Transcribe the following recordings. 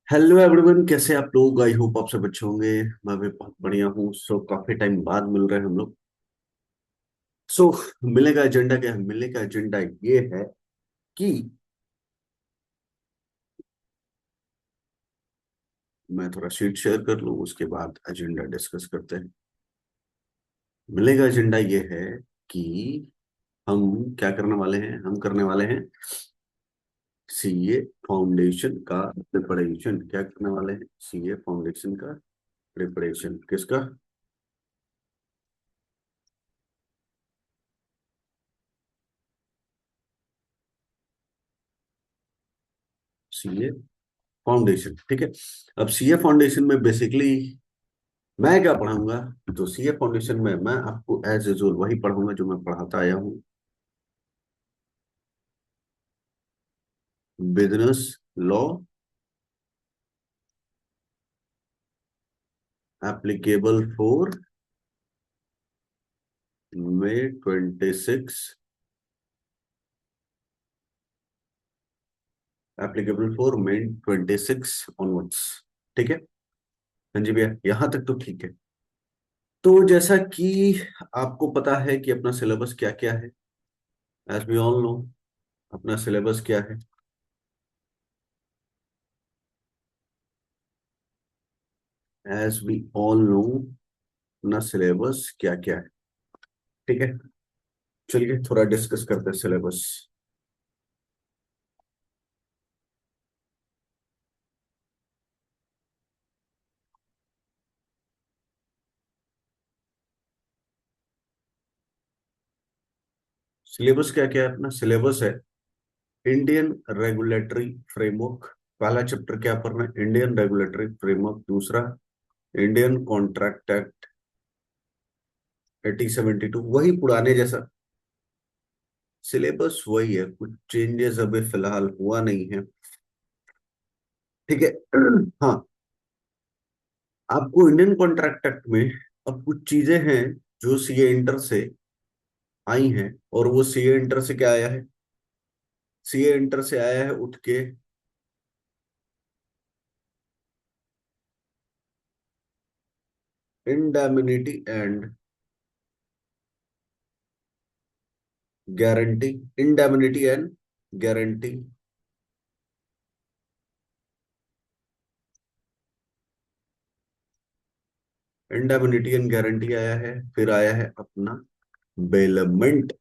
Hello everyone, कैसे आप लोग? आई होप आप सब अच्छे होंगे। मैं भी बहुत बढ़िया हूँ। काफी टाइम बाद मिल रहे हैं हम लोग। सो मिलने का एजेंडा क्या है? मिलने का एजेंडा ये है कि मैं थोड़ा शीट शेयर कर लूँ, उसके बाद एजेंडा डिस्कस करते हैं। मिलने का एजेंडा ये है कि हम क्या करने वाले हैं? हम करने वाले हैं सीए फाउंडेशन का प्रिपरेशन। क्या करने वाले हैं? सीए फाउंडेशन का प्रिपरेशन। किसका? सीए फाउंडेशन, ठीक है। अब सीए फाउंडेशन में बेसिकली मैं क्या पढ़ाऊंगा? तो सीए फाउंडेशन में मैं आपको एज यूजुअल वही पढ़ाऊंगा जो मैं पढ़ाता आया हूँ। Business law applicable for May 26, applicable for May 26 onwards. ठीक है। हाँ जी भैया, यहां तक तो ठीक है। तो जैसा कि आपको पता है कि अपना सिलेबस क्या क्या है। एज वी ऑल नो, अपना सिलेबस क्या है? एज वी ऑल नो, अपना सिलेबस क्या क्या है। ठीक है। चलिए थोड़ा डिस्कस करते हैं सिलेबस। सिलेबस क्या क्या है? अपना सिलेबस है इंडियन रेगुलेटरी फ्रेमवर्क। पहला चैप्टर क्या पढ़ना है? Indian regulatory framework. दूसरा इंडियन कॉन्ट्रैक्ट एक्ट 1872, वही पुराने जैसा सिलेबस वही है, कुछ चेंजेस अभी फिलहाल हुआ नहीं है। ठीक है। हाँ, आपको इंडियन कॉन्ट्रैक्ट एक्ट में अब कुछ चीजें हैं जो सीए इंटर से आई हैं। और वो सीए इंटर से क्या आया है? सीए इंटर से आया है उठ के indemnity and guarantee. Indemnity and guarantee. Indemnity and guarantee आया है। फिर आया है अपना बेलमेंट।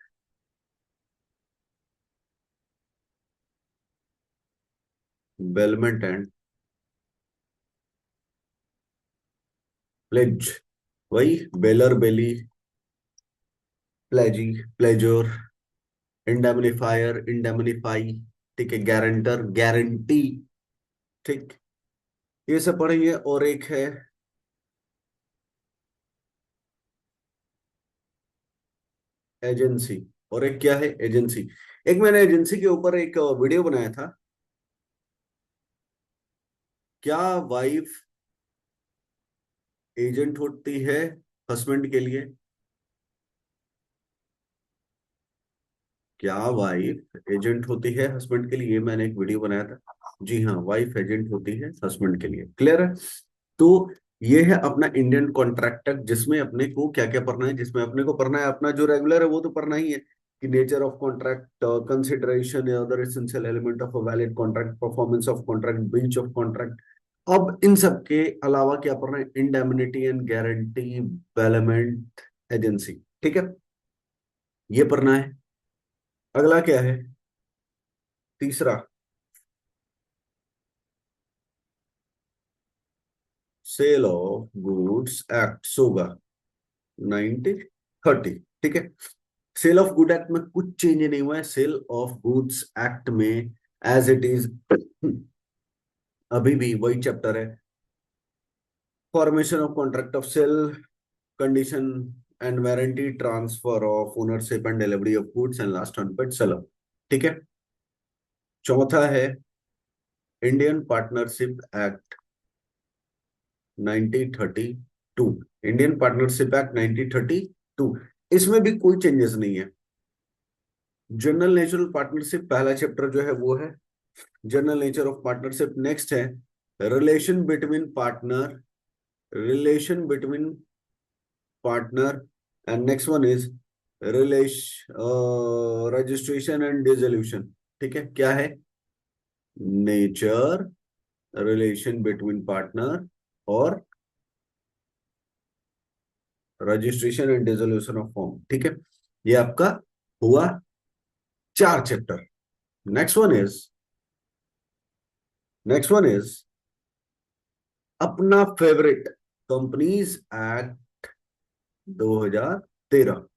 Bailment and pledge. वही bailor bailee, pledgee, pledger, indemnifier, indemnify. ठीक है। Guarantor, guarantee. ठीक। ये सब पढ़ेंगे। और एक है एजेंसी। और एक क्या है? एजेंसी। एक मैंने एजेंसी के ऊपर एक वीडियो बनाया था। क्या वाइफ एजेंट होती है हस्बैंड के लिए? क्या वाइफ एजेंट होती है हस्बैंड के लिए? ये मैंने एक वीडियो बनाया था। जी हाँ, वाइफ एजेंट होती है हस्बैंड के लिए। क्लियर है? तो ये है अपना इंडियन कॉन्ट्रैक्टर, जिसमें अपने को क्या क्या पढ़ना है। जिसमें अपने को पढ़ना है अपना जो रेगुलर है वो तो पढ़ना ही है कि नेचर ऑफ कॉन्ट्रैक्ट, कंसिडरेशन या other essential element of a valid contract, performance of contract, breach of contract. अब इन सब के अलावा क्या पढ़ना है? Indemnity and guarantee, bailment, agency. ठीक है, ये पढ़ना है। अगला क्या है? तीसरा, सेल ऑफ गुड्स एक्ट सोगा 1930। ठीक है। सेल ऑफ गुड एक्ट में कुछ चेंज नहीं हुआ है। सेल ऑफ गुड्स एक्ट में एज इट इज अभी भी वही चैप्टर है। Formation of contract of sale, condition and warranty, transfer of ownership and delivery of goods and last unpaid seller. ठीक है। चौथा है Indian partnership act 1932। Indian partnership act 1932, इसमें भी कोई चेंजेस नहीं है। जनरल नेचुरल पार्टनरशिप पहला चैप्टर जो है वो है general nature of partnership. Next है relation between partner, relation between partner, and next one is registration and dissolution. ठीक है, क्या है? नेचर, रिलेशन बिटवीन पार्टनर और registration and dissolution of form. ठीक है, ये आपका हुआ 4 chapter. Next one is, next one is अपना फेवरेट कंपनीज एक्ट 2013,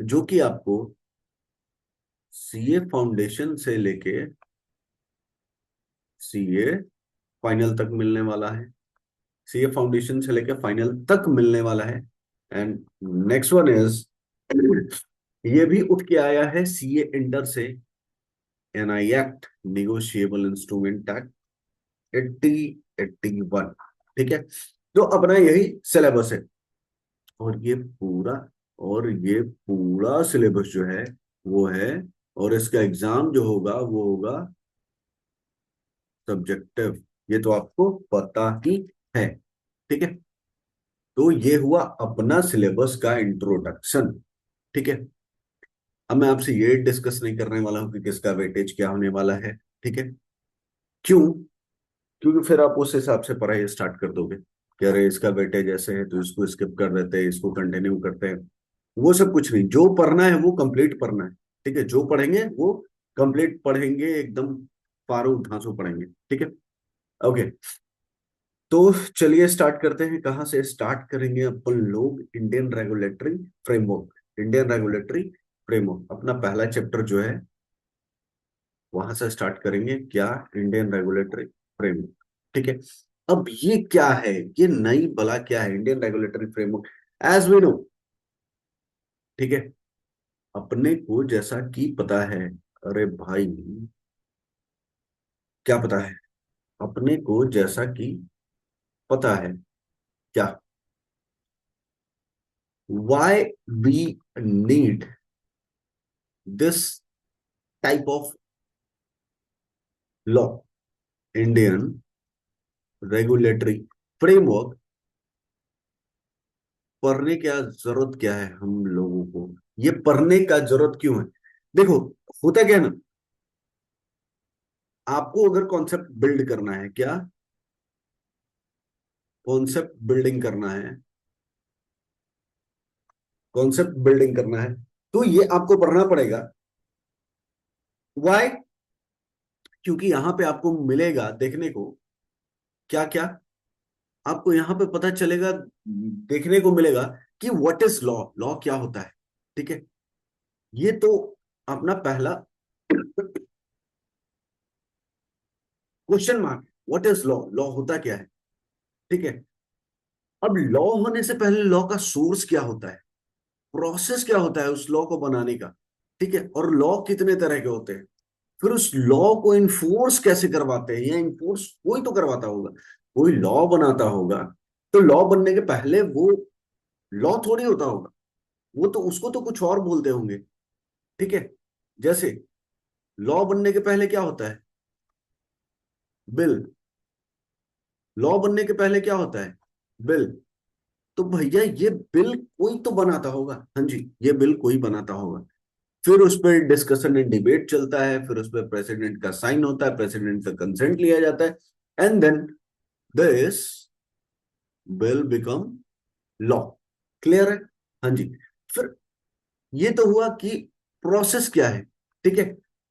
जो कि आपको सीए फाउंडेशन से लेके सीए फाइनल तक मिलने वाला है। सीए फाउंडेशन से लेके फाइनल तक मिलने वाला है। एंड नेक्स्ट वन इज, ये भी उठ के आया है सीए इंटर से, NI act, negotiable instrument act 8081। ठीक है, तो अपना यही सिलेबस है। और ये पूरा, और ये पूरा सिलेबस जो है वो है, और इसका एग्जाम जो होगा वो होगा सब्जेक्टिव। ये तो आपको पता ही है। ठीक है, तो ये हुआ अपना सिलेबस का इंट्रोडक्शन। ठीक है, अब मैं आपसे ये डिस्कस नहीं करने वाला हूं कि किसका वेटेज क्या होने वाला है। ठीक है, क्यों? क्योंकि फिर आप उस हिसाब से पढ़ाई स्टार्ट कर दोगे कि अरे इसका वेटेज ऐसे है तो इसको स्किप कर देते हैं, इसको कंटिन्यू करते हैं। वो सब कुछ नहीं, जो पढ़ना है वो कंप्लीट पढ़ना है। ठीक है, जो पढ़ेंगे वो कंप्लीट पढ़ेंगे, एकदम पारू धांसू पढ़ेंगे। ठीक है, ओके। तो चलिए स्टार्ट करते हैं। कहाँ से स्टार्ट करेंगे अपन लोग? Indian regulatory framework. Indian regulatory framework अपना पहला चैप्टर जो है वहां से स्टार्ट करेंगे। क्या? Indian regulatory framework. ठीक है, अब ये क्या है? ये नई बला क्या है Indian regulatory framework? As we know, ठीक है, अपने को जैसा कि पता है, अरे भाई क्या पता है? अपने को जैसा कि पता है क्या, why we need this type of law, Indian regulatory framework. पढ़ने क्या जरूरत क्या है हम लोगों को? ये पढ़ने का जरूरत क्यों है? देखो, होता क्या है ना, आपको अगर कॉन्सेप्ट बिल्ड करना है, क्या कॉन्सेप्ट बिल्डिंग करना है, कॉन्सेप्ट बिल्डिंग करना है, तो ये आपको पढ़ना पड़ेगा। वाई? क्योंकि यहां पे आपको मिलेगा देखने को क्या क्या, आपको यहां पे पता चलेगा, देखने को मिलेगा कि व्हाट इज लॉ, लॉ क्या होता है। ठीक है, ये तो अपना पहला question mark, what is law, law होता क्या है। ठीक है, अब लॉ होने से पहले लॉ का सोर्स क्या होता है, प्रोसेस क्या होता है उस लॉ को बनाने का। ठीक है, और लॉ कितने तरह के होते हैं, फिर उस लॉ को इन्फोर्स कैसे करवाते हैं, या इन्फोर्स कोई तो करवाता होगा, कोई लॉ बनाता होगा। तो लॉ बनने के पहले वो लॉ थोड़ी होता होगा, वो तो उसको तो कुछ और बोलते होंगे। ठीक है, जैसे लॉ बनने के पहले क्या होता है? बिल। लॉ बनने के पहले क्या होता है? बिल। तो भैया ये बिल कोई तो बनाता होगा, हाँ जी, ये बिल कोई बनाता होगा। फिर उस पर डिस्कशन एंड डिबेट चलता है, फिर उस पर प्रेसिडेंट का साइन होता है, प्रेसिडेंट का कंसेंट लिया जाता है, and then this bill become law. Clear है? हाँ जी। फिर ये तो हुआ कि प्रोसेस क्या है। ठीक है,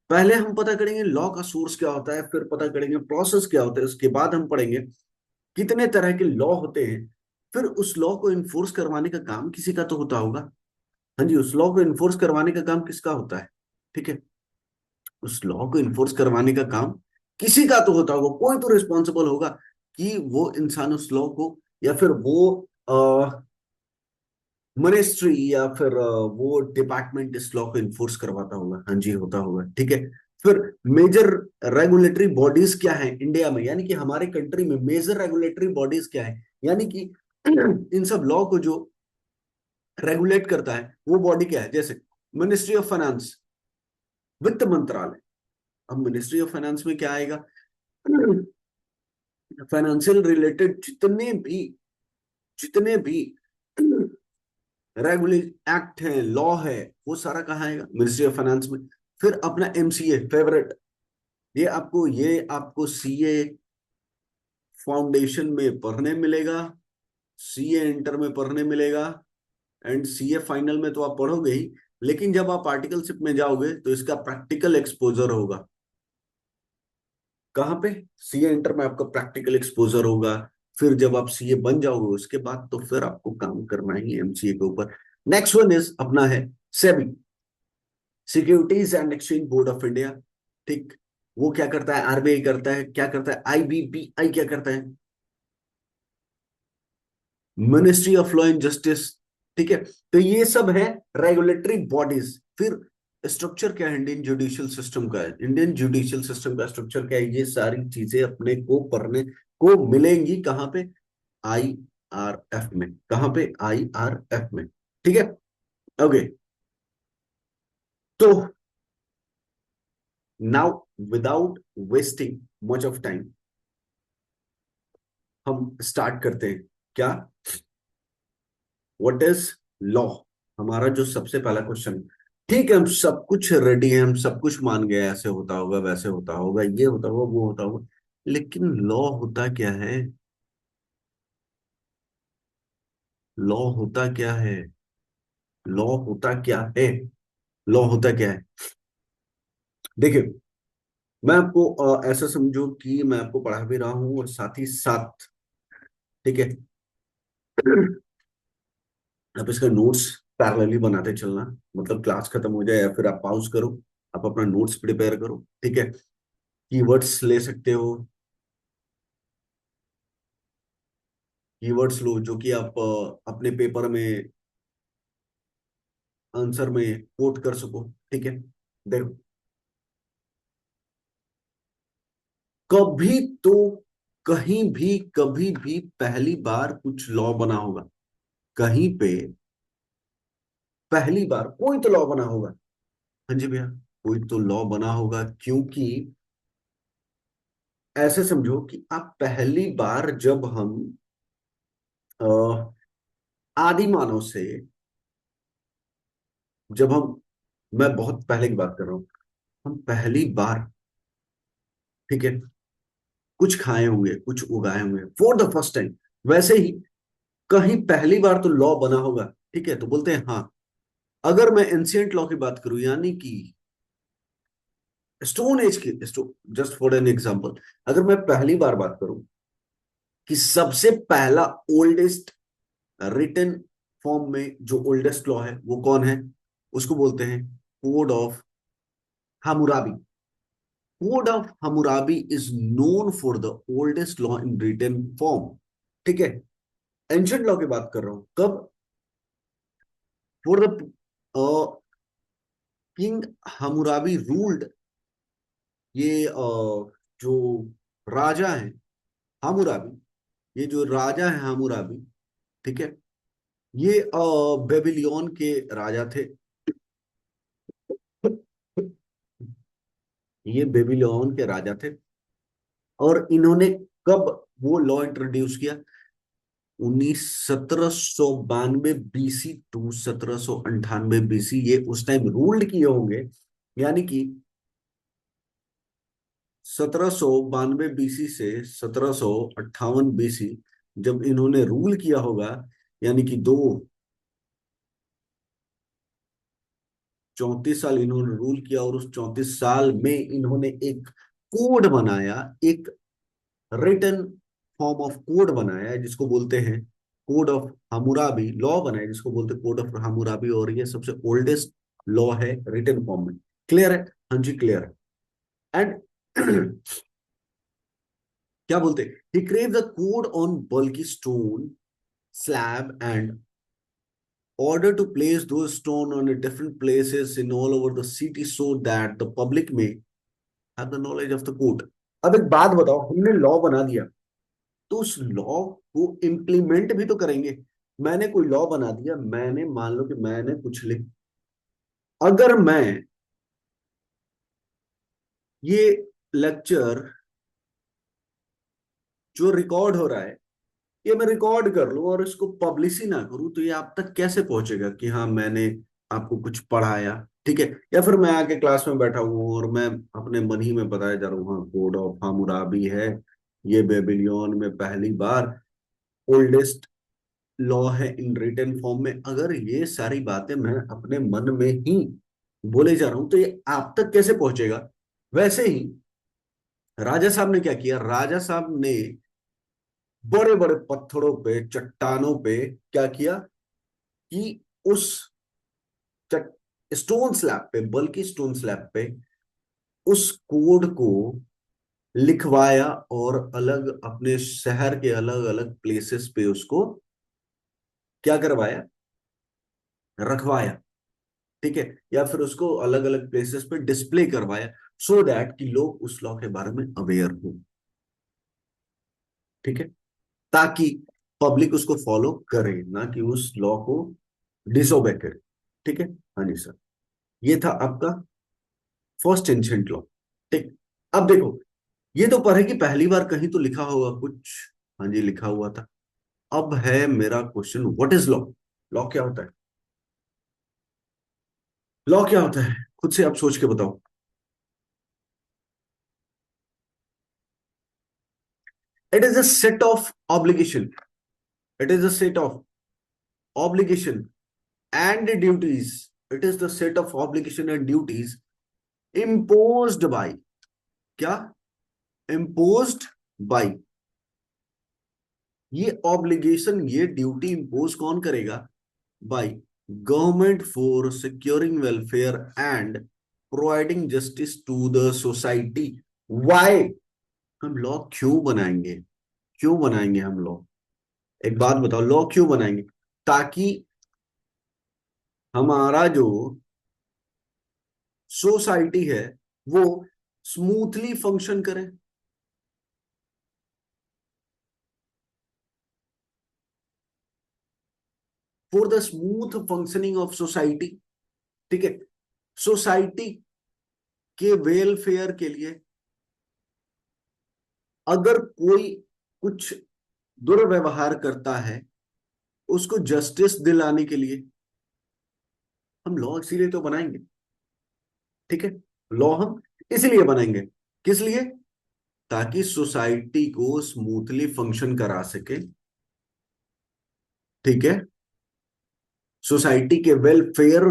पहले हम पता करेंगे लॉ का सोर्स क्या होता है, फिर पता करेंगे प्रोसेस क्या होता है, उसके बाद हम पढ़ेंगे कितने तरह के लॉ होते हैं। फिर उस लॉ को इन्फोर्स करवाने का काम किसी का तो होता होगा। हाँ जी, उस लॉ को इन्फोर्स करवाने का काम किसका होता है? ठीक है, उस लॉ को इन्फोर्स करवाने का काम किसी का तो होता होगा, कोई तो रिस्पॉन्सिबल होगा कि वो इंसान उस लॉ को, या फिर वो मिनिस्ट्री, या फिर वो डिपार्टमेंट इस लॉ को इन्फोर्स करवाता होगा। हाँ जी, होता होगा। ठीक है, फिर मेजर रेगुलेटरी बॉडीज क्या है इंडिया में, यानी कि हमारे कंट्री में मेजर रेगुलेटरी बॉडीज क्या है, यानी कि इन सब लॉ को जो रेगुलेट करता है वो बॉडी क्या है। जैसे मिनिस्ट्री ऑफ फाइनेंस, वित्त मंत्रालय। अब मिनिस्ट्री ऑफ फाइनेंस में क्या आएगा? फाइनेंशियल रिलेटेड जितने भी रेगुलेट एक्ट है, लॉ है, वो सारा कहाँ आएगा? मिनिस्ट्री ऑफ फाइनेंस में। फिर अपना एमसीए फेवरेट, ये आपको सीए फाउंडेशन में पढ़ने मिलेगा, सीए इंटर में पढ़ने मिलेगा, एंड सीए फाइनल में तो आप पढ़ोगे ही, लेकिन जब आप आर्टिकलशिप में जाओगे तो इसका प्रैक्टिकल एक्सपोजर होगा। कहाँ पे? सीए इंटर में आपका प्रैक्टिकल एक्सपोजर होगा। फिर जब आप सीए बन जाओगे उसके बाद तो फिर आपको काम करना ही एमसीए के ऊपर। नेक्स्ट वन इज अपना है SEBI, securities and exchange board of India. ठीक, वो क्या करता है? आरबीआई करता है। क्या करता है? आईबीपीआई क्या करता है? Ministry of law and justice. ठीक है, तो ये सब है रेगुलेटरी बॉडीज। फिर स्ट्रक्चर क्या है इंडियन जुडिशियल सिस्टम का? है इंडियन जुडिशियल सिस्टम का स्ट्रक्चर क्या है? ये सारी चीजें अपने को पढ़ने को मिलेंगी कहाँ पे? आईआरएफ में। कहाँ पे? आईआरएफ में। ठीक है, ओके। तो now without wasting much of time हम स्टार्ट करते हैं। क्या? What is law? हमारा जो सबसे पहला क्वेश्चन। ठीक है, हम सब कुछ रेडी है, हम सब कुछ मान गए, ऐसे होता होगा, वैसे होता होगा, ये होता होगा, वो होता होगा, लेकिन लॉ होता क्या है? लॉ होता क्या है? लॉ होता क्या है? लॉ होता क्या है? देखिए, मैं आपको ऐसा समझो कि मैं आपको पढ़ा भी रहा हूं और साथ ही साथ, ठीक है, आप इसका नोट्स पैरेलली बनाते चलना। मतलब क्लास खत्म हो जाए या फिर आप पॉज करो, आप अपना नोट्स प्रिपेयर करो। ठीक है, कीवर्ड्स ले सकते हो, कीवर्ड्स लो जो कि आप अपने पेपर में आंसर में कोट कर सको। ठीक है, देखो, कभी तो कहीं भी कभी भी पहली बार कुछ लॉ बना होगा। कहीं पे पहली बार कोई तो लॉ बना होगा। हाँ जी भैया, कोई तो लॉ बना होगा, क्योंकि ऐसे समझो कि आप पहली बार जब हम अ, आदि मानव से, जब हम, मैं बहुत पहले की बात कर रहा हूं, हम पहली बार, ठीक है, कुछ खाए होंगे, कुछ उगाए होंगे फॉर द फर्स्ट टाइम, वैसे ही कहीं पहली बार तो लॉ बना होगा। ठीक है, तो बोलते हैं हाँ। अगर मैं एंशियंट लॉ की बात करूं, यानी कि स्टोन एज की, जस्ट फॉर एन एग्जांपल, अगर मैं पहली बार बात करूं कि सबसे पहला ओल्डेस्ट रिटन फॉर्म में जो ओल्डेस्ट लॉ है वो कौन है? उसको बोलते हैं code of Hammurabi. Code of Hammurabi is known for the oldest law in written form. ठीक है, एंशियंट लॉ की बात कर रहा हूं कब? For the king Hammurabi ruled. ये जो राजा है हामुराबी, ये जो राजा है हामुराबी, ठीक है, ये बेबीलोन के राजा थे। ये बेबीलोन के राजा थे, और इन्होंने कब वो लॉ इंट्रोड्यूस किया? 1792 टू 1798 BC, ये उस टाइम रूल्ड किए होंगे। यानी कि 1792 से 1758 BC जब इन्होंने रूल किया होगा, यानी कि दो 34 साल इन्होंने रूल किया, और उस 34 साल में इन्होंने एक कोड बनाया, एक रिटन फॉर्म ऑफ कोड बनाया है जिसको बोलते हैं कोड ऑफ हमुराबी। लॉ बनाया जिसको बोलते हैं कोड ऑफ हमुराबी, और ये सबसे ओल्डेस्ट लॉ है रिटन फॉर्म में। क्लियर है? हाँ जी, क्लियर है। एंड क्या बोलते हैं? He carved the code on bulky stone slab and order to place those stone on a different places in all over the city so that the public may have the knowledge of the code। अब एक बात बताओ, हमने law बना दिया तो उस law को इम्प्लीमेंट भी तो करेंगे। मैंने कोई लॉ बना दिया, मैंने मान लो कि मैंने कुछ लिख, अगर मैं ये लेक्चर जो रिकॉर्ड हो रहा है ये मैं रिकॉर्ड कर लूं और इसको पब्लिश ही ना करूं, तो ये आप तक कैसे पहुंचेगा कि हाँ मैंने आपको कुछ पढ़ाया, ठीक है? या फिर मैं आके क्लास में बैठा हूँ और मैं अपने मन ही में बताया जा रहा हूँ, हाँ कोड ऑफ हामुराबी है, ये बेबीलोन में पहली बार ओल्डेस्ट लॉ है इन रिटन फॉर्म में। अगर ये सारी बातें मैं अपने मन में ही बोले जा रहा हूं तो ये आप तक कैसे पहुंचेगा? वैसे ही राजा साहब ने क्या किया, राजा साहब ने बड़े बड़े पत्थरों पे, चट्टानों पे क्या किया कि उस स्टोन स्लैब पे, बल्कि स्टोन स्लैब पे उस कोड को लिखवाया और अलग अपने शहर के अलग अलग प्लेसेस पे उसको क्या करवाया, रखवाया, ठीक है? या फिर उसको अलग अलग प्लेसेस पे डिस्प्ले करवाया, सो दैट कि लोग उस लॉ के बारे में अवेयर हो, ठीक है? ताकि पब्लिक उसको फॉलो करे, ना कि उस लॉ को डिसोबे करे, ठीक है? हाँ जी सर, ये था आपका फर्स्ट एंशिएंट लॉ, ठीक। अब देखो, ये तो पढ़े कि पहली बार कहीं तो लिखा होगा कुछ, हाँ जी लिखा हुआ था। अब है मेरा question, what is law? Law क्या होता है? लॉ क्या होता है, खुद से आप सोच के बताओ। It is a set of obligation, it is a set of obligation and duties, it is the set of obligation and duties imposed by, क्या? imposed by, ये ऑब्लिगेशन, ये ड्यूटी इंपोज कौन करेगा? By government for securing welfare and providing justice to the society. Why? हम law क्यों बनाएंगे? क्यों बनाएंगे हम लॉ? एक बात बताओ, लॉ क्यों बनाएंगे? ताकि हमारा जो सोसाइटी है वो स्मूथली फंक्शन करे। For the smooth functioning of society, ठीक है? सोसाइटी के वेलफेयर के लिए, अगर कोई कुछ दुर्व्यवहार करता है उसको जस्टिस दिलाने के लिए हम लॉ इसीलिए तो बनाएंगे, ठीक है? लॉ हम इसीलिए बनाएंगे, किस लिए? ताकि सोसाइटी को स्मूथली फंक्शन करा सके, ठीक है? सोसाइटी के वेलफेयर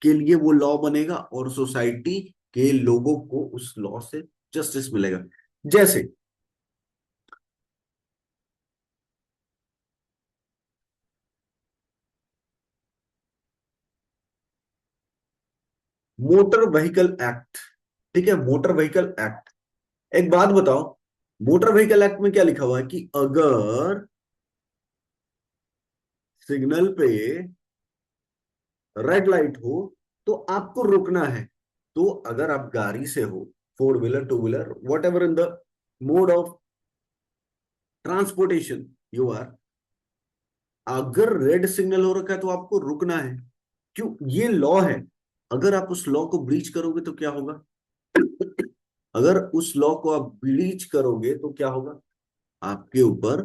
के लिए वो लॉ बनेगा और सोसाइटी के लोगों को उस लॉ से जस्टिस मिलेगा। जैसे मोटर व्हीकल एक्ट, ठीक है? मोटर व्हीकल एक्ट, एक बात बताओ, मोटर व्हीकल एक्ट में क्या लिखा हुआ है कि अगर सिग्नल पे रेड लाइट हो तो आपको रुकना है। तो अगर आप गाड़ी से हो, four wheeler, two wheeler, whatever in the mode of transportation you are, अगर रेड सिग्नल हो रखा है तो आपको रुकना है। क्यों? ये लॉ है। अगर आप उस लॉ को ब्रीच करोगे तो क्या होगा? अगर उस लॉ को आप ब्रीच करोगे तो क्या होगा? आपके ऊपर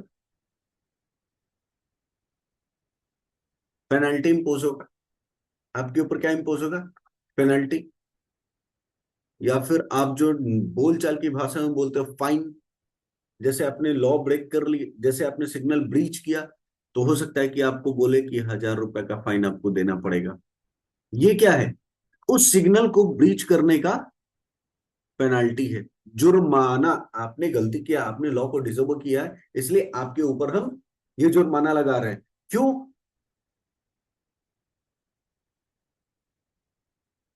पेनल्टी इंपोज होगा। आपके ऊपर क्या इंपोज होगा? पेनल्टी। या फिर आप जो बोलचाल की भाषा में बोलते हो, फाइन। जैसे आपने लॉ ब्रेक कर ली, जैसे आपने सिग्नल ब्रीच किया, तो हो सकता है कि आपको बोले कि 1,000 रुपए का फाइन आपको देना पड़ेगा। ये क्या है? उस सिग्नल को ब्रीच करने का पेनाल्टी है, जुर्माना। आपने गलती किया, आपने लॉ को डिसोबे किया है, इसलिए आपके ऊपर हम ये जुर्माना लगा रहे हैं। क्यों?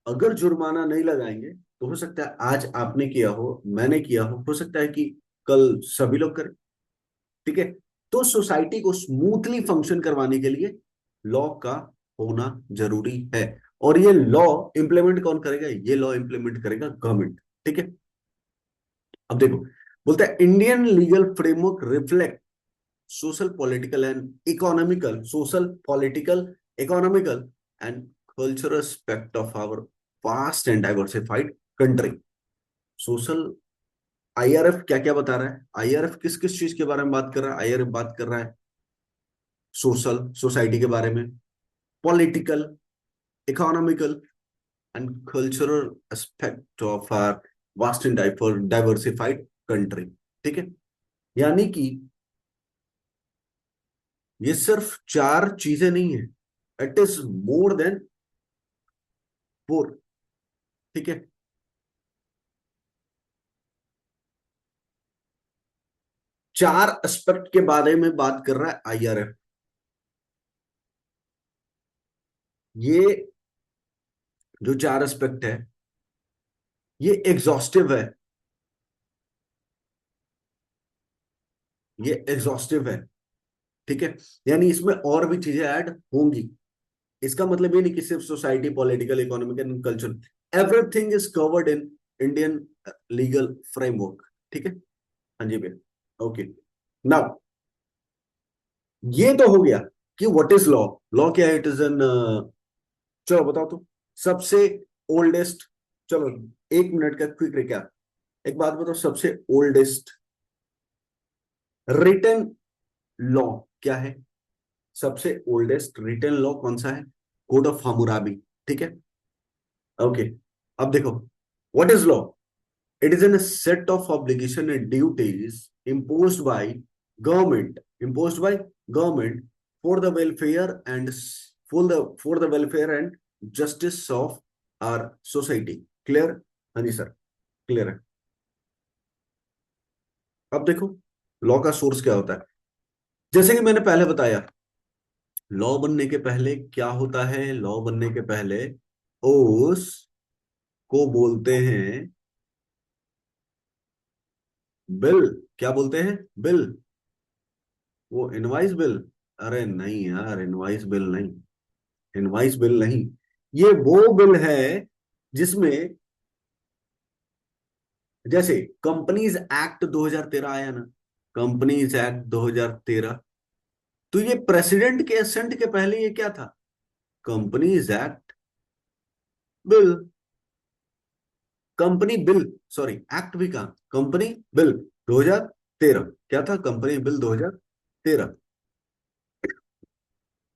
अगर जुर्माना नहीं लगाएंगे तो हो सकता है आज आपने किया हो, मैंने किया हो सकता है कि कल सभी लोग करें, ठीक है? तो सोसाइटी को स्मूथली फंक्शन करवाने के लिए लॉ का होना जरूरी है। और ये लॉ इंप्लीमेंट कौन करेगा? ये लॉ इंप्लीमेंट करेगा गवर्नमेंट, ठीक है? अब देखो, बोलता है Indian legal framework reflect social political and economical, social political, economical and cultural aspect of our vast and diversified country. Social IRF क्या क्या बता रहा है? आईआरएफ किस किस चीज के बारे में बात कर रहा है? आईआरएफ बात कर रहा है सोशल सोसाइटी के बारे में, political, economical and cultural aspect of our vast and diversified country. ठीक है, यानी कि ये सिर्फ चार चीजें नहीं है, it is more than four. ठीक है, चार एस्पेक्ट के बारे में बात कर रहा है आईआरएफ। ये जो चार एस्पेक्ट है ये एग्जॉस्टिव है, ये एग्जॉस्टिव है। ठीक है, यानी इसमें और भी चीजें ऐड होंगी। इसका मतलब ये नहीं कि सिर्फ society, political, economic and culture, everything is covered in Indian legal framework. ठीक है, हाँ जी भैया, ओके। नाउ ये तो हो गया कि व्हाट इज लॉ। लॉ क्या है? इट इज एन, चलो बताओ तो, सबसे ओल्डेस्ट, चलो 1 मिनट का क्विक रिकैप। एक बात बताओ, सबसे ओल्डेस्ट रिटन लॉ क्या है? सबसे ओल्डेस्ट रिटन लॉ कौन सा है? Code of Hammurabi. ठीक है, ओके। अब देखो, what is law? It is an set of obligation and duties imposed by government for the welfare and for the welfare and justice of our society। Clear? हाँ जी sir, clear है। अब देखो, law का source क्या होता है? जैसे कि मैंने पहले बताया, लॉ बनने के पहले क्या होता है? लॉ बनने के पहले उस को बोलते हैं बिल। क्या बोलते हैं? बिल। वो इनवाइस बिल? अरे नहीं यार, इनवाइस बिल नहीं, इनवाइस बिल नहीं। ये वो बिल है जिसमें, जैसे कंपनीज एक्ट 2013 आया ना, कंपनीज एक्ट 2013, तो ये प्रेसिडेंट के असेंट के पहले ये क्या था? Companies act bill. Company bill, sorry act भी कहा, कंपनी बिल 2013 क्या था? Company bill 2013।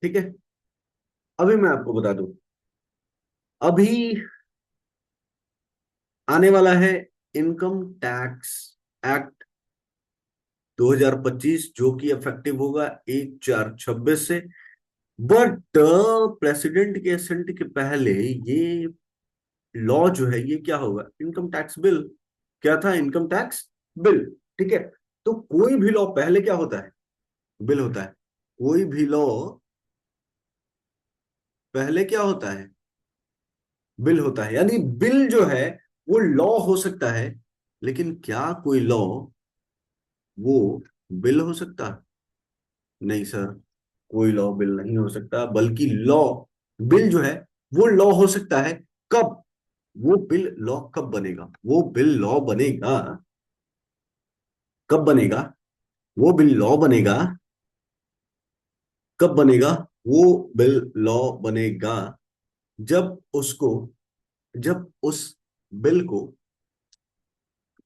ठीक है, अभी मैं आपको बता दूं, अभी आने वाला है इनकम टैक्स एक्ट 2025, जो कि इफेक्टिव होगा 1/4/26 से। बट प्रेसिडेंट के असेंट के पहले ये लॉ जो है ये क्या होगा? Income tax bill. क्या था? Income tax bill. ठीक है, तो कोई भी लॉ पहले क्या होता है? बिल होता है। कोई भी लॉ पहले क्या होता है? बिल होता है। यानी बिल जो है वो लॉ हो सकता है, लेकिन क्या कोई लॉ वो बिल हो सकता? नहीं सर, कोई लॉ बिल नहीं हो सकता, बल्कि लॉ, बिल जो है वो लॉ हो सकता है कब? वो बिल लॉ कब बनेगा? वो बिल लॉ बनेगा कब बनेगा? वो बिल लॉ बनेगा कब बनेगा? वो बिल लॉ बनेगा जब उसको, जब उस बिल को,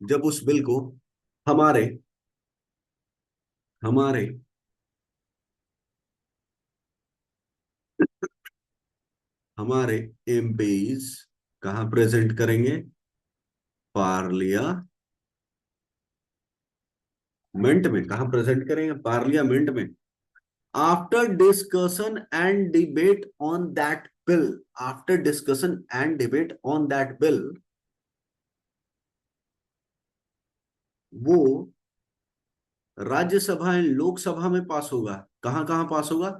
जब उस बिल को हमारे हमारे हमारे एमपीज कहाँ प्रेजेंट करेंगे? पार्लियामेंट में। कहाँ प्रेजेंट करेंगे? पार्लियामेंट में। After discussion and debate on that bill, after discussion and debate on that bill, वो राज्यसभा एंड लोकसभा में पास होगा। कहां कहां पास होगा?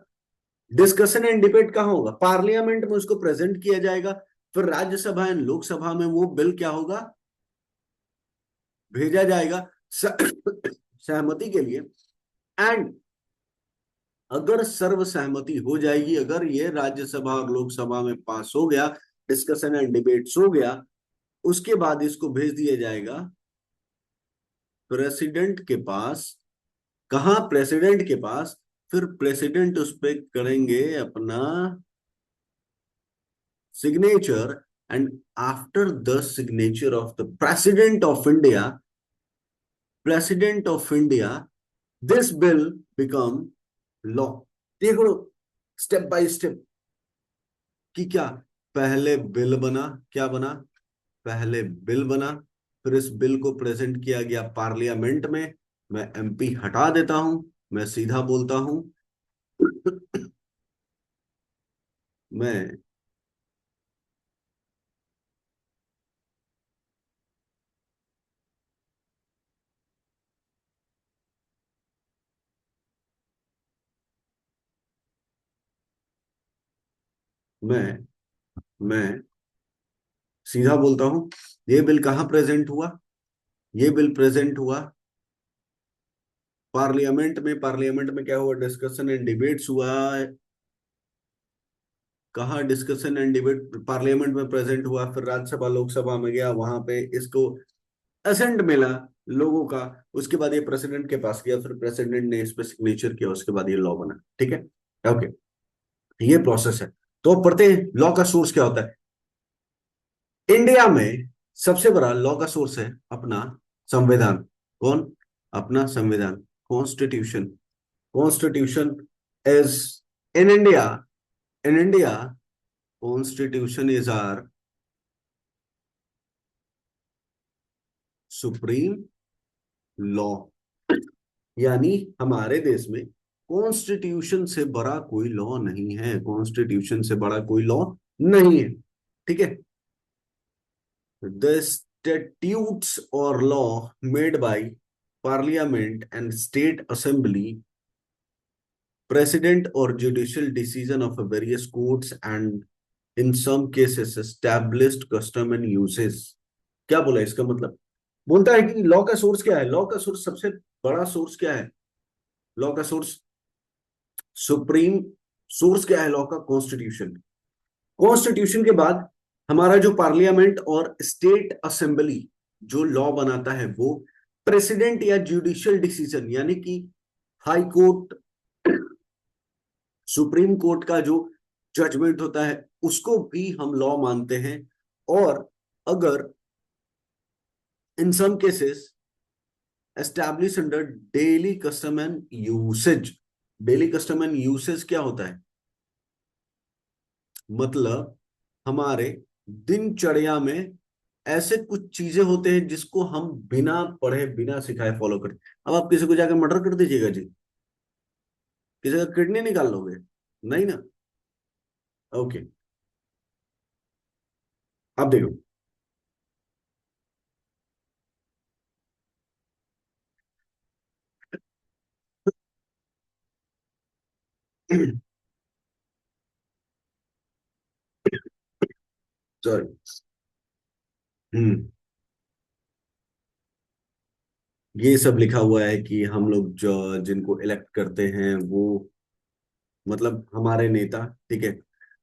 डिस्कशन एंड डिबेट कहां होगा? पार्लियामेंट में उसको प्रेजेंट किया जाएगा, फिर राज्यसभा एंड लोकसभा में वो बिल क्या होगा? भेजा जाएगा सहमति के लिए। एंड अगर सर्वसहमति हो जाएगी, अगर ये राज्यसभा और लोकसभा में पास हो गया, डिस्कशन एंड डिबेट्स हो गया, उसके बाद इसको भेज दिया जाएगा प्रेसिडेंट के पास। कहा? प्रेसिडेंट के पास। फिर प्रेसिडेंट उस पर करेंगे अपना signature, and after the signature of the president of India, president of India, this bill become law. देखो स्टेप बाय स्टेप कि क्या पहले बिल बना, क्या बना, पहले बिल बना, फिर इस बिल को प्रेजेंट किया गया पार्लियामेंट में, मैं एमपी हटा देता हूं, मैं सीधा बोलता हूं। मैं मैं मैं सीधा बोलता हूं, ये बिल कहाँ प्रेजेंट हुआ, ये बिल प्रेजेंट हुआ पार्लियामेंट में। पार्लियामेंट में क्या हुआ, डिस्कशन एंड डिबेट्स हुआ। कहाँ डिस्कशन एंड डिबेट, पार्लियामेंट में प्रेजेंट हुआ, फिर राज्यसभा लोकसभा में गया, वहां पे इसको असेंट मिला लोगों का। उसके बाद ये प्रेसिडेंट के पास गया, फिर प्रेसिडेंट ने इस पे सिग्नेचर किया, उसके बाद ये लॉ बना। ठीक है, ओके, ये प्रोसेस है। तो अब पढ़ते हैं लॉ का सोर्स क्या होता है। इंडिया में सबसे बड़ा लॉ का सोर्स है अपना संविधान। कौन? अपना संविधान, constitution. Constitution is in India constitution is our supreme law. यानी हमारे देश में कॉन्स्टिट्यूशन से बड़ा कोई लॉ नहीं है, कॉन्स्टिट्यूशन से बड़ा कोई लॉ नहीं है। ठीक है, द स्टैट्यूट्स और law made by parliament and state assembly, president और judicial decision of various courts and in some cases established custom and usages. क्या बोला इसका मतलब? बोलता है कि लॉ का सोर्स क्या है, लॉ का सोर्स सबसे बड़ा सोर्स क्या है, लॉ का सोर्स सुप्रीम सोर्स क्या है लॉ का? कॉन्स्टिट्यूशन। कॉन्स्टिट्यूशन के बाद हमारा जो पार्लियामेंट और स्टेट असेंबली जो लॉ बनाता है, वो प्रेसिडेंट या जुडिशियल डिसीजन यानी कि हाई कोर्ट, सुप्रीम कोर्ट का जो जजमेंट होता है उसको भी हम लॉ मानते हैं। और अगर in some cases establish under daily custom and usage. Daily custom and usage क्या होता है? मतलब हमारे दिनचर्या में ऐसे कुछ चीजें होते हैं जिसको हम बिना पढ़े बिना सिखाए फॉलो करते। अब आप किसी को जाकर मर्डर कर दीजिएगा जी, किसी का किडनी निकाल लोगे? नहीं ना। ओके, अब देखो। सॉरी। हम्म, ये सब लिखा हुआ है कि हम लोग जो जिनको इलेक्ट करते हैं वो मतलब हमारे नेता, ठीक है,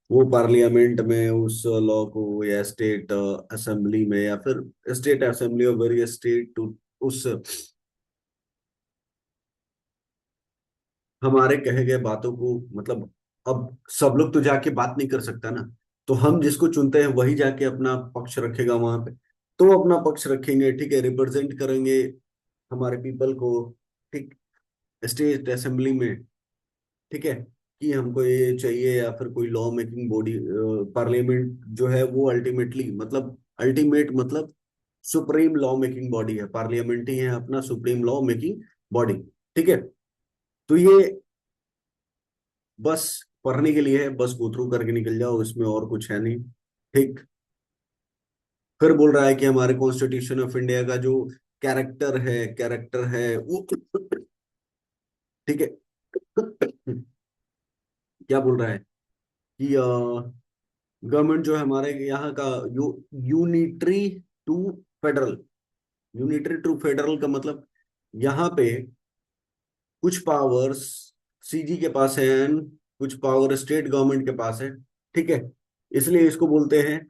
वो पार्लियामेंट में उस लॉ को या स्टेट असेंबली में या फिर स्टेट असेंबली और वेरियस स्टेट टू उस हमारे कहे गए बातों को मतलब, अब सब लोग तो जाके बात नहीं कर सकता ना, तो हम जिसको चुनते हैं वही जाके अपना पक्ष रखेगा वहां पे। तो अपना पक्ष रखेंगे, ठीक है, रिप्रेजेंट करेंगे हमारे पीपल को, ठीक, स्टेट असेंबली में। ठीक है, कि हमको ये चाहिए, या फिर कोई लॉ मेकिंग बॉडी, पार्लियामेंट जो है वो अल्टीमेटली मतलब अल्टीमेट मतलब सुप्रीम लॉ मेकिंग बॉडी है, पार्लियामेंट ही है अपना सुप्रीम लॉ मेकिंग बॉडी। ठीक है, तो ये बस पढ़ने के लिए है, बस गो थ्रू करके निकल जाओ, इसमें और कुछ है नहीं। ठीक, फिर बोल रहा है कि हमारे कॉन्स्टिट्यूशन ऑफ इंडिया का जो कैरेक्टर है वो, ठीक है, क्या बोल रहा है कि गवर्नमेंट जो है हमारे यहाँ का unitary to federal. Unitary to federal का मतलब यहाँ पे कुछ पावर्स सीजी के पास है and कुछ पावर स्टेट गवर्नमेंट के पास है। ठीक है, इसलिए इसको बोलते हैं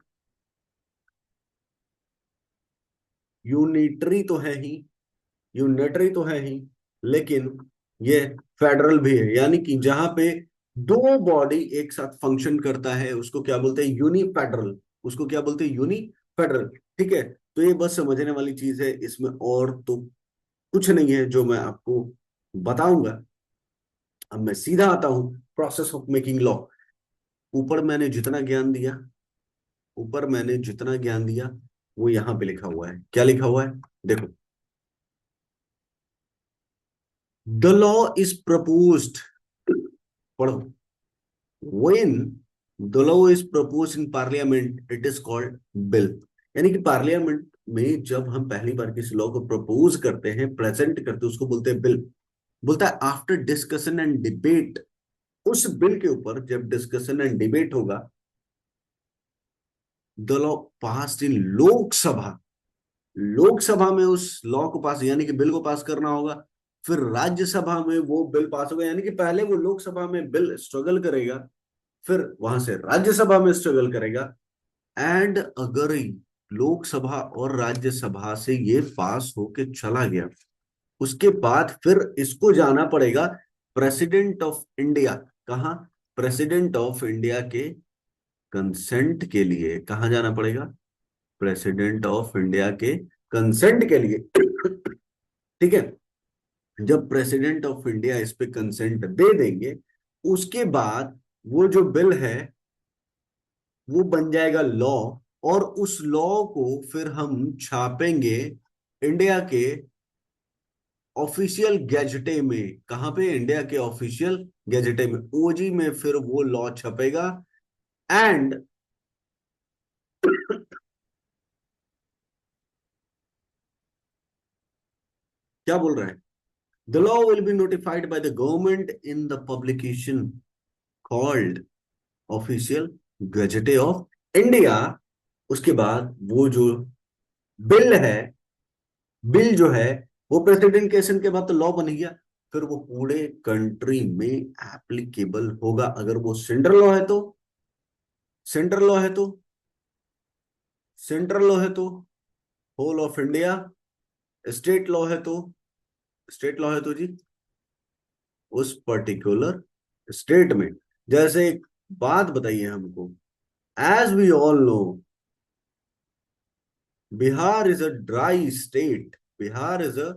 यूनिटरी तो है ही, यूनिटरी तो है ही, लेकिन ये फेडरल भी है, यानी कि जहां पे दो बॉडी एक साथ फंक्शन करता है उसको क्या बोलते हैं? Uni federal. उसको क्या बोलते हैं? Uni federal. ठीक है, तो ये बस समझने वाली चीज है, इसमें और तो कुछ नहीं है जो मैं आपको बताऊंगा। अब मैं सीधा आता हूं प्रोसेस ऑफ मेकिंग लॉ। ऊपर मैंने जितना ज्ञान दिया ऊपर मैंने जितना ज्ञान दिया वो यहां पे लिखा हुआ है। क्या लिखा हुआ है? देखो, द लॉ इज प्रपोज्ड, पढ़ो, when the law is proposed in parliament it is called bill. यानी कि पार्लियामेंट में जब हम पहली बार किसी लॉ को प्रपोज करते हैं, प्रेजेंट करते हैं, उसको बोलते हैं बिल। बोलता है आफ्टर डिस्कशन एंड डिबेट। उस बिल के ऊपर जब डिस्कशन एंड डिबेट होगा, the law passed in Lok Sabha. Lok Sabha में उस लॉ को पास यानी कि बिल को पास करना होगा। फिर राज्यसभा में वो बिल पास होगा, यानी कि पहले वो लोकसभा में बिल स्ट्रगल करेगा, फिर वहां से राज्यसभा में स्ट्रगल करेगा। एंड अगर लोकसभा और राज्यसभा से ये पास होके चला गया, उसके बाद फिर इसको जाना पड़ेगा प्रेसिडेंट ऑफ इंडिया। कहाँ? प्रेसिडेंट ऑफ इंडिया के कंसेंट के लिए। कहाँ जाना पड़ेगा? प्रेसिडेंट ऑफ इंडिया के कंसेंट के लिए। ठीक है। जब प्रेसिडेंट ऑफ इंडिया इस पे कंसेंट दे देंगे, उसके बाद वो जो बिल है वो बन जाएगा लॉ। और उस लॉ को फिर हम छापेंगे इंडिया के ऑफिशियल गैजेटे में। कहां पे? इंडिया के ऑफिशियल गैजेटे में, ओजी में फिर वो लॉ छपेगा। एंड क्या बोल रहा है? The law will be notified by the government in the publication called official gazette of India. उसके बाद वो जो बिल है, बिल जो है वो प्रेसिडेंट के साइन के बाद तो लॉ बन गया। फिर वो पूरे कंट्री में एप्लीकेबल होगा। अगर वो सेंट्रल लॉ है तो, सेंट्रल लॉ है तो, सेंट्रल लॉ है तो whole of India. State law है तो, स्टेट लॉ है तो जी उस पर्टिकुलर स्टेट में। जैसे एक बात बताइए हमको, as we all know, Bihar is a dry state. Bihar is a,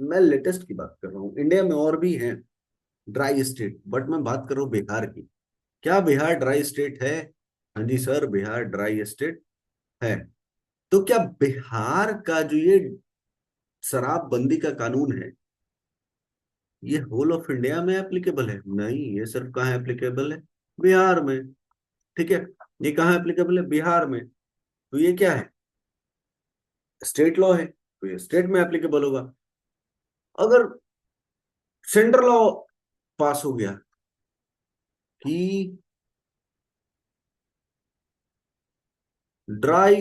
मैं लेटेस्ट की बात कर रहा हूँ, इंडिया में और भी हैं ड्राई स्टेट, बट मैं बात कर रहा हूँ बिहार की। क्या बिहार ड्राई स्टेट है? हाँ जी सर, बिहार ड्राई स्टेट है। तो क्या बिहार का जो ये शराबबंदी का कानून है, ये होल ऑफ इंडिया में एप्लीकेबल है? नहीं, ये सिर्फ कहाँ एप्लीकेबल है? बिहार में। ठीक है। ये कहाँ एप्लीकेबल है? बिहार में। तो ये क्या है? स्टेट लॉ है, तो ये स्टेट में एप्लीकेबल होगा। अगर सेंट्रल लॉ पास हो गया कि ड्राई,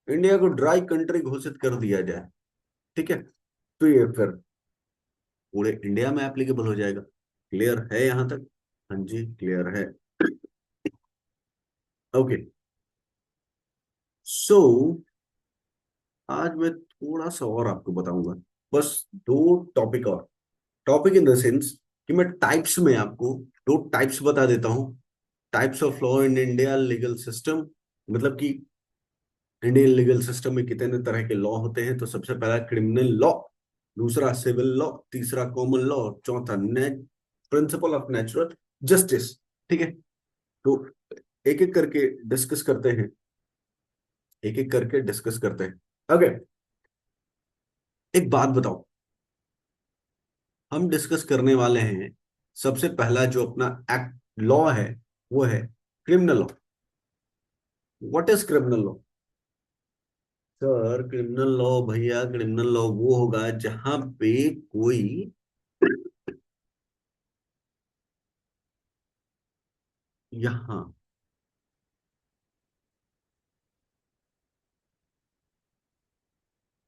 इंडिया को ड्राई कंट्री घोषित कर दिया जाए, ठीक है, तो ये फिर पूरे इंडिया में एप्लीकेबल हो जाएगा। क्लियर है यहां तक? हाँ जी, क्लियर है। ओके। सो आज मैं थोड़ा सा और आपको बताऊंगा, बस दो टॉपिक और। टॉपिक इन द सेंस कि मैं टाइप्स में आपको दो टाइप्स बता देता हूं। Types of law in India legal system, मतलब कि इंडियन लीगल सिस्टम में कितने तरह के लॉ होते हैं। तो सबसे पहला क्रिमिनल लॉ, दूसरा सिविल लॉ, तीसरा कॉमन लॉ, चौथा प्रिंसिपल ऑफ नेचुरल जस्टिस। ठीक है। तो एक एक करके डिस्कस करते हैं, एक एक करके डिस्कस करते हैं। ओके। एक बात बताओ, हम डिस्कस करने वाले हैं सबसे पहला जो अपना एक्ट लॉ है, वो है criminal law. What is criminal law? Sir criminal law, भैया क्रिमिनल लॉ वो होगा जहां पे कोई, यहां,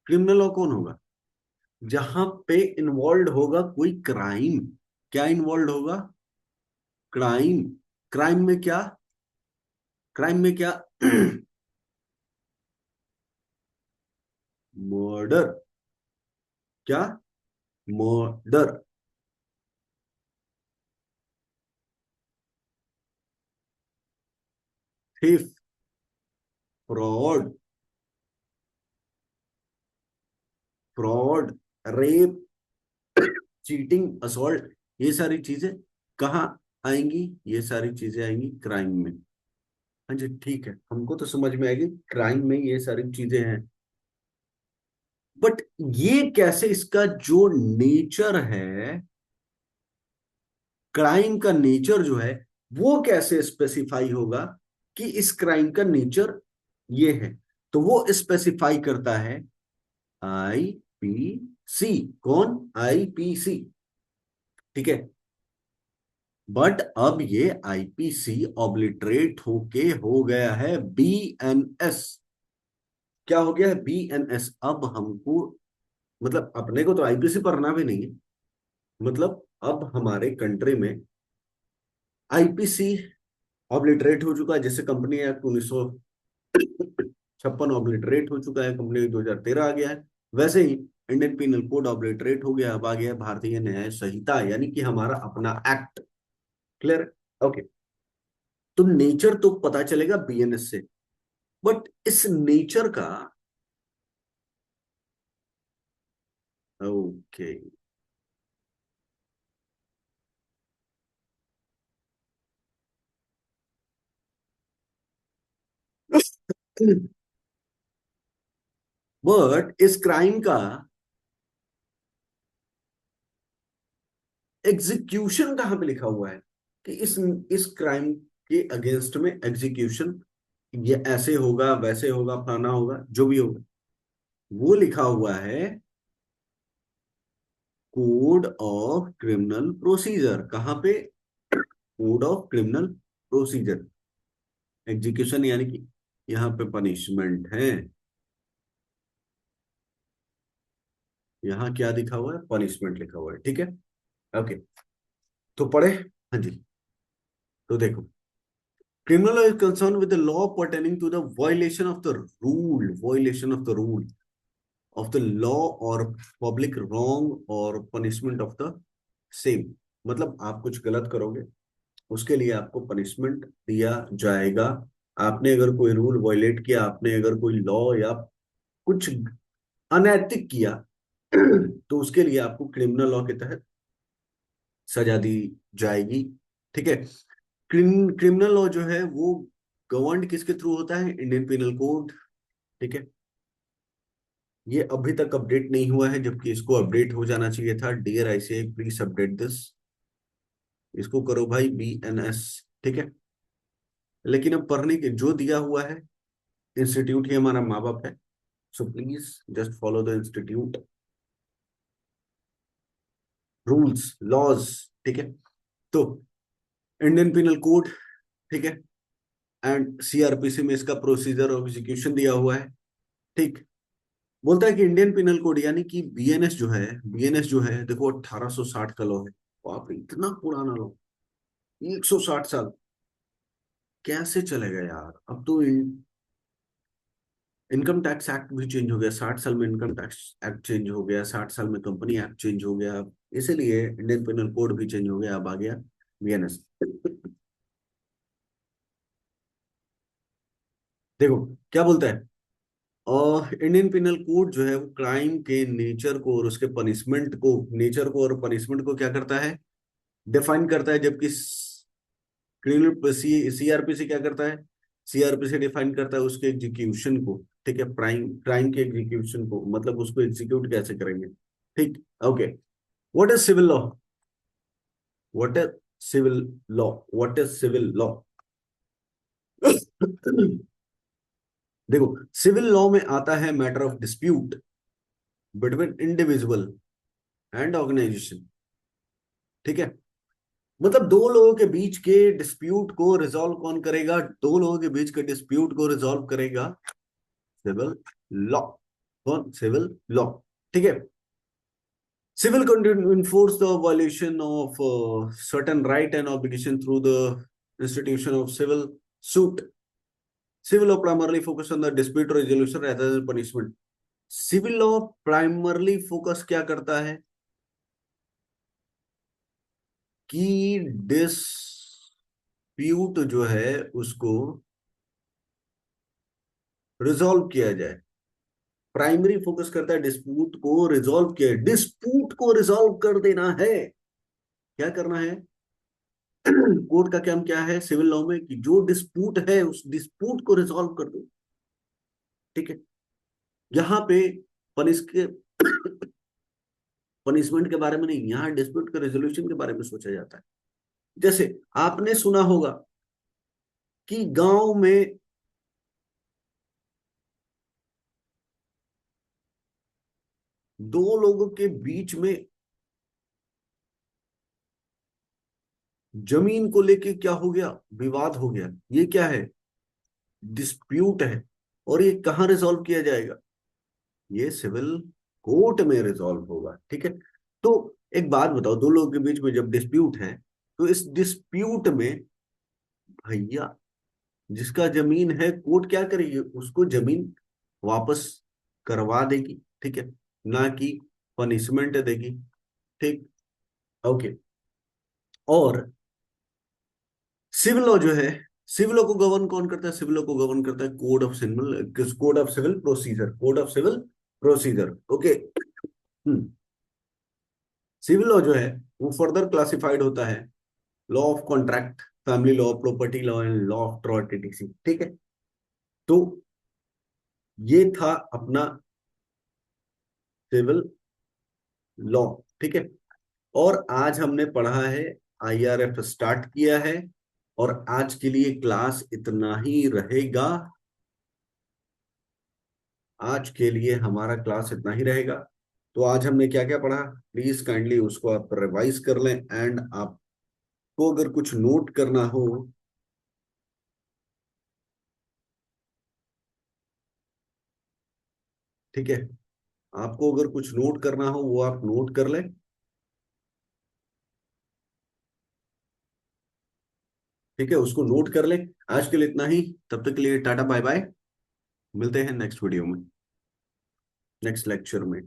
क्रिमिनल लॉ कौन होगा? जहां पे इन्वॉल्व होगा कोई क्राइम। क्या इन्वॉल्व होगा? क्राइम। क्राइम में क्या? क्राइम में क्या? मर्डर। क्या? Murder. Thief, fraud, fraud, rape, cheating, assault, ये सारी चीजें कहाँ आएंगी? ये सारी चीजें आएंगी क्राइम में। हाँ जी, ठीक है, हमको तो समझ में आएगी क्राइम में ये सारी चीजें हैं। बट ये कैसे, इसका जो नेचर है, क्राइम का नेचर जो है, वो कैसे स्पेसिफाई होगा कि इस क्राइम का नेचर ये है? तो वो स्पेसिफाई करता है आईपीसी। कौन? आईपीसी। ठीक है। बट अब ये आईपीसी ऑब्लिटरेट होके हो गया है बीएनएस। क्या हो गया है? बीएनएस। अब हमको, मतलब अपने को तो आईपीसी पढ़ना भी नहीं है, मतलब अब हमारे कंट्री में आईपीसी ऑब्लिटरेट हो चुका है। जैसे कंपनी एक्ट 1956 ऑब्लिटरेट हो चुका है, कंपनी 2013 आ गया है, वैसे ही इंडियन पिनल कोड ऑब्लिटरेट हो गया, अब आ गया है भारतीय न्याय संहिता, यानी कि हमारा अपना एक्ट। क्लियर? ओके। तो नेचर तो पता चलेगा बीएनएस से, बट इस नेचर का, ओके, बट इस क्राइम का एग्जीक्यूशन कहां पे लिखा हुआ है कि इस क्राइम के अगेंस्ट में एग्जीक्यूशन ये ऐसे होगा, वैसे होगा, फलाना होगा, जो भी होगा, वो लिखा हुआ है कोड ऑफ क्रिमिनल प्रोसीजर। कहां पे? Code of criminal procedure. Execution यानी कि यहां पे पनिशमेंट है, यहां क्या लिखा हुआ है? पनिशमेंट लिखा हुआ है। ठीक है, ओके। तो पढ़े? हाँ जी। तो देखो, criminal is concerned with the law pertaining to the violation of the rule of the law or public wrong or punishment of the same। मतलब आप कुछ गलत करोगे, उसके लिए आपको पनिशमेंट दिया जाएगा। आपने अगर कोई रूल वायलेट किया, आपने अगर कोई लॉ या कुछ अनैतिक किया, तो उसके लिए आपको क्रिमिनल लॉ के तहत सजा दी जाएगी। ठीक है। क्रिमिनल लॉ जो है वो गवर्नड किसके थ्रू होता है? Indian penal code. ठीक है। ये अभी तक अपडेट नहीं हुआ है, जबकि इसको अपडेट हो जाना चाहिए था। Dear ICI, please update this. इसको करो भाई बीएनएस। ठीक है। लेकिन अब पढ़ने के जो दिया हुआ है, इंस्टीट्यूट ही हमारा माँ बाप है, so please just follow the institute rules, laws. ठीक है। तो इंडियन पिनल कोड, ठीक है, एंड सीआरपीसी में इसका प्रोसीजर ऑफ एग्जीक्यूशन दिया हुआ है। ठीक। बोलता है कि इंडियन पिनल कोड यानी कि बीएनएस जो है, बीएनएस जो है, देखो 1860 का लॉ है। बाप रे, इतना पुराना लॉ, 160 साल। कैसे चलेगा यार? अब तो इनकम टैक्स एक्ट भी चेंज हो गया, 60 साल में इनकम टैक्स एक्ट चेंज हो गया, 60 साल में कंपनी एक्ट चेंज हो गया, इसीलिए इंडियन पिनल कोड भी चेंज हो गया, अब आ गया बीएनएस। देखो क्या बोलता है, और इंडियन पिनल कोड जो है वो क्राइम के नेचर को और उसके पनिशमेंट को, नेचर को और पनिशमेंट को क्या करता है? डिफाइन करता है। जबकि क्रिमिनल सीआरपीसी क्या करता है? सीआरपीसी डिफाइन करता है उसके एग्जीक्यूशन को। ठीक है, क्राइम क्राइम के एग्जीक्यूशन को, मतलब उसको एग्जीक्यूट कैसे करेंगे। ठीक। Okay. What is civil law? What is civil law? What is civil law? देखो, सिविल लॉ में आता है matter of dispute between individual and organisation. ठीक है। मतलब दो लोगों के बीच के डिस्प्यूट को रिजॉल्व कौन करेगा? दो लोगों के बीच के डिस्प्यूट को रिजॉल्व करेगा सिविल लॉ। कौन? Civil law. ठीक है। Civil continue enforce the violation of certain right and obligation through the institution of civil suit. Civil law primarily focus on the dispute resolution rather than punishment. Civil law primarily focus क्या करता है कि dispute जो है उसको resolve किया जाए। Primary focus करता है डिस्प्यूट को रिजॉल्व किया, डिस्प्यूट को रिजॉल्व कर देना है। क्या करना है? कोर्ट का काम क्या है सिविल लॉ में, कि जो डिस्प्यूट है उस डिस्प्यूट को रिजॉल्व कर दो। ठीक है। यहाँ पे पनिश के पनिशमेंट के बारे में नहीं, यहाँ डिस्प्यूट के रेजोल्यूशन के बारे में सोचा जाता है। जैसे आपने सुना होगा कि गांव में दो लोगों के बीच में जमीन को लेके क्या हो गया, विवाद हो गया। ये क्या है? डिस्प्यूट है। और ये कहाँ रिजॉल्व किया जाएगा? ये सिविल कोर्ट में रिजॉल्व होगा। ठीक है। तो एक बात बताओ, दो लोगों के बीच में जब डिस्प्यूट है, तो इस डिस्प्यूट में भैया जिसका जमीन है, कोर्ट क्या करेगी, उसको जमीन वापस करवा देगी। ठीक है। ना कि पनिशमेंट देगी। ठीक। ओके। और सिविल लॉ जो है, सिविल लॉ को गवर्न कौन करता है? सिविल लॉ को गवर्न करता है code of civil, code of civil procedure, code of civil procedure. Okay. Civil law जो है वो फर्दर क्लासिफाइड होता है law of contract, family law, property law and law of tort etc. ठीक है। तो ये था अपना सिविल लॉ। ठीक है। और आज हमने पढ़ा है, आईआरएफ स्टार्ट किया है, और आज के लिए क्लास इतना ही रहेगा। आज के लिए हमारा क्लास इतना ही रहेगा। तो आज हमने क्या क्या पढ़ा, प्लीज काइंडली उसको आप रिवाइज कर लें। एंड आपको अगर कुछ नोट करना हो, ठीक है, आपको अगर कुछ नोट करना हो वो आप नोट कर लें। ठीक है, उसको नोट कर लें। आज के लिए इतना ही। तब तक के लिए टाटा बाय बाय। मिलते हैं नेक्स्ट वीडियो में, नेक्स्ट लेक्चर में।